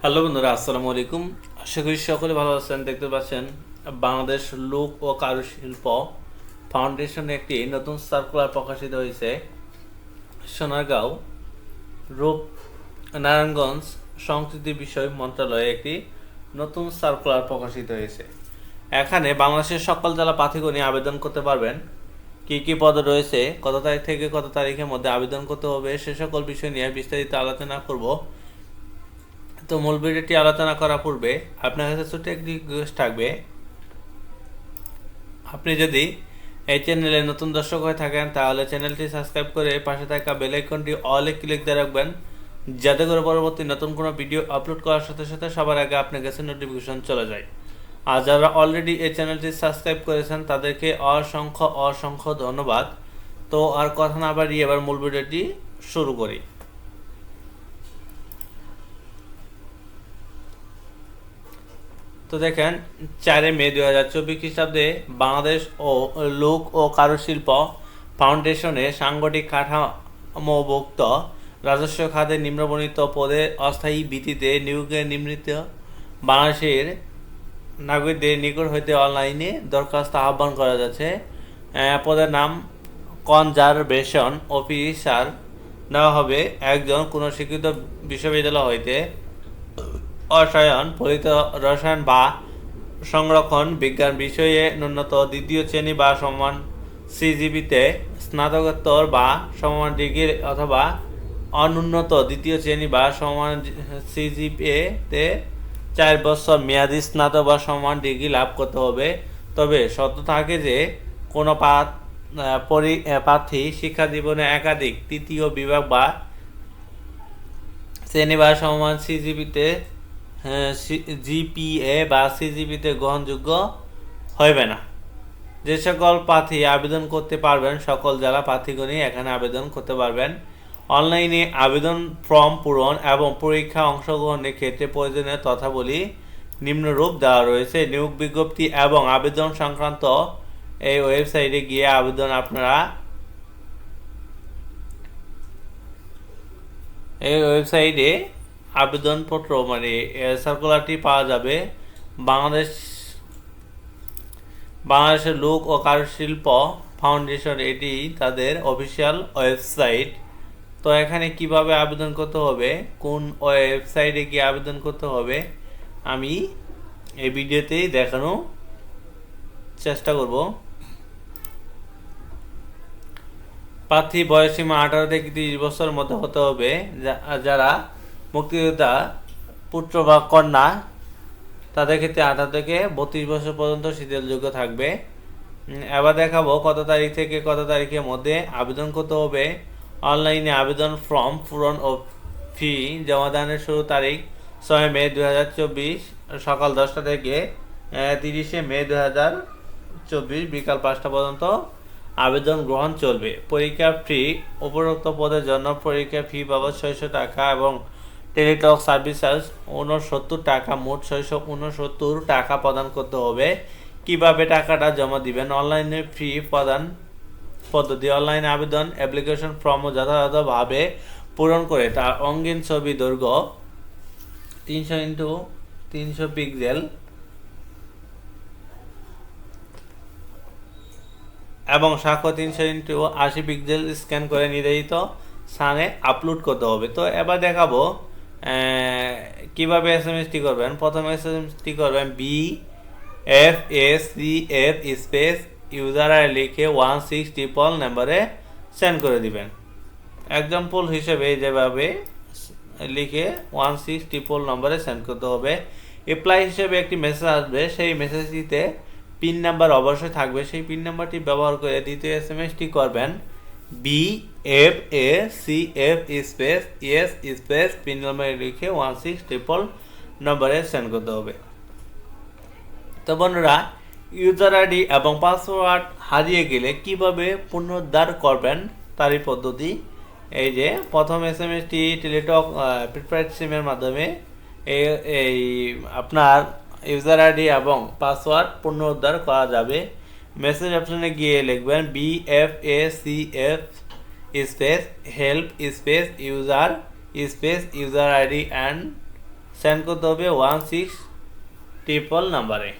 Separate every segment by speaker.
Speaker 1: Hello বন্ধুরা, আসসালামু আলাইকুম। আশা করি সকলে ভালো আছেন। দেখতে পাচ্ছেন বাংলাদেশ লোক ও কারুশিল্প ফাউন্ডেশনে একটি নতুন সার্কুলার প্রকাশিত হয়েছে। সোনারগাঁও রূপ নারায়ণগঞ্জ সংস্কৃতি বিষয় মন্ত্রণালয়ে একটি নতুন সার্কুলার প্রকাশিত হয়েছে। এখানে বাংলাদেশের সকল জেলা প্রার্থীগণই আবেদন করতে পারবেন। কি কি পদ রয়েছে, কত তারিখ থেকে কত তারিখের মধ্যে আবেদন করতে হবে, সে সকল বিষয় নিয়ে বিস্তারিত আলোচনা করব। তো মূল ভিডিওটি আলোচনা করার পূর্বে আপনার কাছে ছোট্ট একটি রিকোয়েস্ট থাকবে। আপনি যদি এই চ্যানেলে নতুন দর্শক হয়ে থাকেন তাহলে চ্যানেলটি সাবস্ক্রাইব করে পাশে থাকা বেল আইকনটি অলে ক্লিক দিয়ে রাখবেন, যাতে করে পরবর্তী নতুন কোনো ভিডিও আপলোড করার সাথে সাথে সবার আগে আপনার কাছে নোটিফিকেশন চলে যায়। আর যারা অলরেডি এই চ্যানেলটি সাবস্ক্রাইব করেছেন তাদেরকে অসংখ্য অসংখ্য ধন্যবাদ। তো আর কথা না বাড়িয়ে এবার মূল ভিডিওটি শুরু করি। তো দেখেন, 4 মে 2024 খ্রিস্টাব্দে বাংলাদেশ ও লোক ও কারুশিল্প ফাউন্ডেশনে সাংগঠনিক কাঠামোভুক্ত রাজস্ব খাতে নিম্নবর্ণিত পদে অস্থায়ী ভিত্তিতে নিয়োগের নিম্নিত বাংলাদেশের নাগরিকদের নিকট হইতে অনলাইনে দরখাস্ত আহ্বান করা যাচ্ছে। পদের নাম কনজারভেশন অফিসার নেওয়া হবে একজন কোনো স্বীকৃত বিশ্ববিদ্যালয় হইতে রসায়ন, ফলিত রসায়ন বা সংরক্ষণ বিজ্ঞান বিষয়ে ন্যূনত দ্বিতীয় শ্রেণী বা সমান সিজিপিতে স্নাতকোত্তর বা সমান ডিগ্রি অথবা অনুন্নত দ্বিতীয় শ্রেণী বা সমান সিজিপিএতে 4 বছর মেয়াদী স্নাতক বা সমান ডিগ্রি লাভ করতে হবে। তবে শর্ত থাকে যে কোনো প্রার্থী শিক্ষা জীবনে একাধিক তৃতীয় বিভাগ বা শ্রেণী বা সমান সিজিপিতে জিপিএ বা সিজিপিতে গ্রহণযোগ্য হইবে না। যে সকল প্রার্থী আবেদন করতে পারবেন সকল জেলা প্রার্থীগণই এখানে আবেদন করতে পারবেন। অনলাইনে আবেদন ফর্ম পূরণ এবং পরীক্ষা অংশগ্রহণের ক্ষেত্রে প্রয়োজনীয় তথ্যাবলী নিম্নরূপ দেওয়া রয়েছে। নিয়োগ বিজ্ঞপ্তি এবং আবেদন সংক্রান্ত এই ওয়েবসাইটে গিয়ে আবেদন আপনারা এই ওয়েবসাইটে আবেদনপত্র সার্কুলারটি পাওয়া যাবে। বাংলাদেশের লোক ও কারুশিল্প ফাউন্ডেশন, এটি তাদের অফিসিয়াল ওয়েবসাইট। তো এখানে কিভাবে আবেদন করতে হবে, কোন ওয়েবসাইটে গিয়ে আবেদন করতে হবে, আমি এই ভিডিওতেই দেখানোর চেষ্টা করব। প্রার্থী বয়সীমা 18 থেকে 30 বছরের মধ্যে হতে হবে। যারা মুক্তিযোদ্ধা পুত্র বা কন্যা তাদের ক্ষেত্রে 18 থেকে 32 বছর পর্যন্ত শিথিলযোগ্য থাকবে। এবার দেখাবো কত তারিখ থেকে কত তারিখের মধ্যে আবেদন করতে হবে। অনলাইনে আবেদন ফর্ম পূরণ ও ফি জমাদানের শুরু তারিখ 6 মে 2024 সকাল 10টা থেকে 30 মে 2024 বিকাল 5টা পর্যন্ত আবেদন গ্রহণ চলবে। পরীক্ষা ফি উপরোক্ত পদের জন্য পরীক্ষা ফি বাবদ 600 টাকা এবং টেলিটক সার্ভিস চার্জ 69 টাকা, মোট 669 টাকা প্রদান করতে হবে। কিভাবে টাকাটা জমা দিবেন, অনলাইনে ফি প্রদান পদ্ধতি, অনলাইন আবেদন অ্যাপ্লিকেশন ফর্ম যথাযথভাবে পূরণ করে তার অঙ্গীন ছবি দৈর্ঘ্য 300x300 পিক্সেল এবং সাক্ষ্য 300x80 পিক্সেল স্ক্যান করে নির্ধারিত স্থানে আপলোড করতে হবে। তো এবার দেখাবো কিভাবে এসএমএসটি করবেন। প্রথমে এসএমএসটি করবেন BFACF স্পেস ইউজার লিখে 16 নাম্বারে সেন্ড করে দিবেন। এক্সাম্পল হিসেবে যেভাবে লিখে 16 নম্বরে সেন্ড করতে হবে। অ্যাপ্লাই হিসেবে একটি মেসেজ আসবে, সেই মেসেজটিতে পিন নাম্বার অবশ্যই থাকবে। সেই পিন নাম্বারটি ব্যবহার করে দ্বিতীয় এসএমএসটি করবেন BFACF space ES space pin number লিখে 16 নম্বরে সেন্ড করতে হবে। তো বন্ধুরা, ইউজার আইডি এবং পাসওয়ার্ড হারিয়ে গেলে কিভাবে পুনরুদ্ধার করবেন তারই পদ্ধতি। এই যে প্রথম এসএমএসটি টেলিটক প্রিপেড সিমের মাধ্যমে এই আপনার ইউজার আইডি এবং পাসওয়ার্ড পুনরুদ্ধার করা যাবে। মেসেজ অপশনে গিয়ে লিখবেন BFACF space help space user ID and send করতে হবে 1600 নাম্বারে।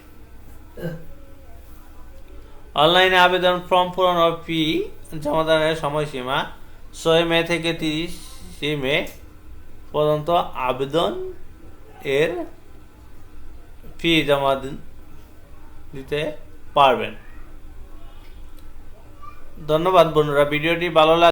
Speaker 1: অনলাইনে আবেদন ফর্ম পূরণ ও ফি জমাদানের সময়সীমা 6 মে থেকে 30 মে পর্যন্ত আবেদন এর ফি জমা দিতে পারবেন। ধন্যবাদ বন্ধুরা, ভিডিওটি ভালো